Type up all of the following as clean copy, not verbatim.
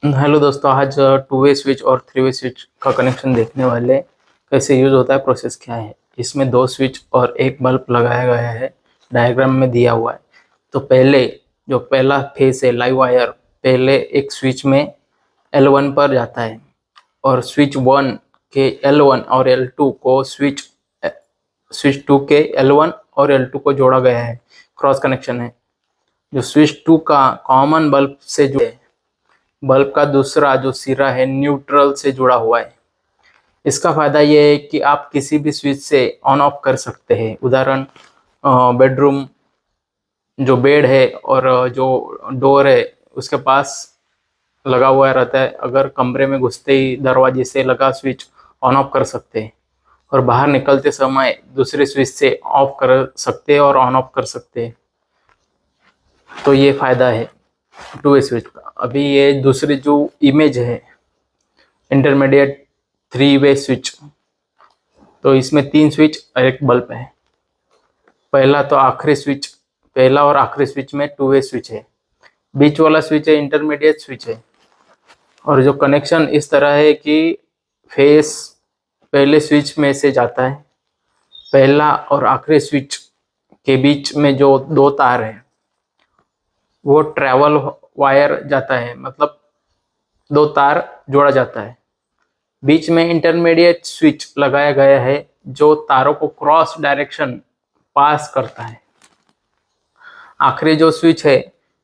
Hello दोस्तों, आज two way switch और थ्री वे स्विच का कनेक्शन देखने वाले हैं। कैसे यूज होता है, प्रोसेस क्या है। इसमें दो स्विच और एक बल्ब लगाया गया है, डायग्राम में दिया हुआ है। तो पहले जो पहला फेस है लाइव वायर, पहले एक स्विच में L1 पर जाता है और स्विच 1 के L1 और L2 को स्विच स्विच 2 के L1 और L2 को जोड़ा गया है, क्रॉस कनेक्शन है। जो स्विच 2 का कॉमन बल्ब से जुड़े, बल्ब का दूसरा जो सिरा है न्यूट्रल से जुड़ा हुआ है। इसका फायदा यह है कि आप किसी भी स्विच से ऑन ऑफ कर सकते हैं। उदाहरण, बेडरूम जो बेड है और जो डोर है उसके पास लगा हुआ रहता है। अगर कमरे में घुसते ही दरवाजे से लगा स्विच ऑन ऑफ कर सकते हैं और बाहर निकलते समय दूसरे स्विच से ऑफ कर सकते हैं और ऑन ऑफ कर सकते हैं। तो ये फायदा है टू वे स्विच का। अभी ये दूसरी जो इमेज है, इंटरमीडिएट थ्री वे स्विच, तो इसमें 3 स्विच और एक बल्ब है। पहला तो आखिरी स्विच, पहला और आखिरी स्विच में टू वे स्विच है। बीच वाला स्विच है इंटरमीडिएट स्विच है। और जो कनेक्शन इस तरह है कि फेस पहले स्विच में से जाता है। पहला और आखिरी स्विच के बीच में जो 2 तार है वो ट्रैवल वायर जाता है, मतलब 2 तार जोड़ा जाता है। बीच में इंटरमीडिएट स्विच लगाया गया है जो तारों को क्रॉस डायरेक्शन पास करता है। आखिरी जो स्विच है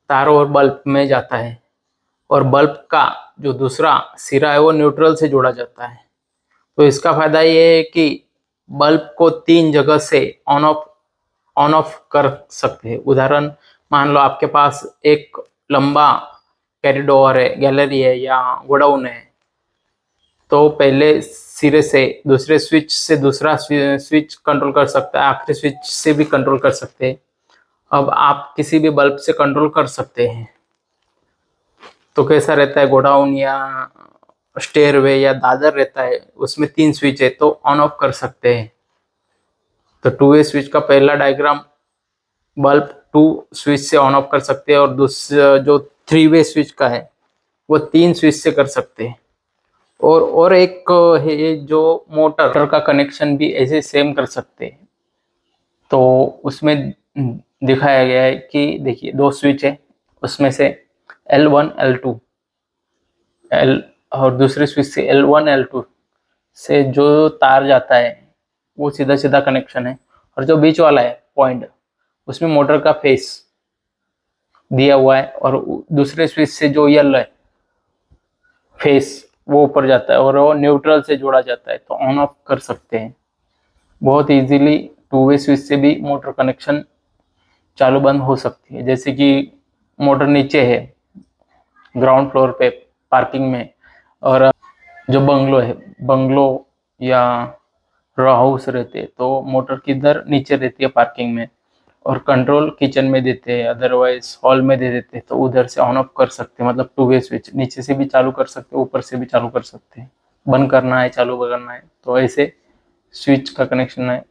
तारों और बल्ब में जाता है और बल्ब का जो दूसरा सिरा है वो न्यूट्रल से जोड़ा जाता है। तो इसका फायदा ये है कि बल्ब को 3 जगह से ऑन ऑफ कर सकते हैं। उदाहरण, मान लो आपके पास एक लंबा कॉरिडोर है, गैलरी है या गोडाउन है, तो पहले सिरे से दूसरे स्विच से दूसरा स्विच कंट्रोल कर सकता है, आखिरी स्विच से भी कंट्रोल कर सकते हैं। अब आप किसी भी बल्ब से कंट्रोल कर सकते हैं। तो कैसा रहता है, गोडाउन या स्टेयरवे या दादर रहता है, उसमें 3 स्विच है तो ऑन ऑफ कर सकते हैं। तो टू वे स्विच का पहला डायग्राम, बल्ब 2 स्विच से ऑन ऑफ कर सकते हैं और दूसरा जो थ्री वे स्विच का है वो 3 स्विच से कर सकते हैं। और एक है जो मोटर का कनेक्शन भी ऐसे सेम कर सकते हैं। तो उसमें दिखाया गया है कि देखिए 2 स्विच है, उसमें से L1 L2 L और दूसरे स्विच से L1 L2 से जो तार जाता है वो सीधा सीधा कनेक्शन है। और जो बीच वाला है पॉइंट, उसमें मोटर का फेस दिया हुआ है और दूसरे स्विच से जो यल है फेस वो ऊपर जाता है और वो न्यूट्रल से जोड़ा जाता है, तो ऑन ऑफ कर सकते हैं बहुत इजीली। टू वे स्विच से भी मोटर कनेक्शन चालू बंद हो सकती है। जैसे कि मोटर नीचे है ग्राउंड फ्लोर पे पार्किंग में, और जो बंगलो है, बंगलो या रॉ हाउस रहते हैं तो मोटर किधर नीचे रहती है पार्किंग में, और कंट्रोल किचन में देते हैं, अदरवाइज हॉल में दे देते हैं, तो उधर से ऑन ऑफ कर सकते हैं। मतलब टू वे स्विच नीचे से भी चालू कर सकते हैं, ऊपर से भी चालू कर सकते हैं। बंद करना है, चालू करना है, तो ऐसे स्विच का कनेक्शन है।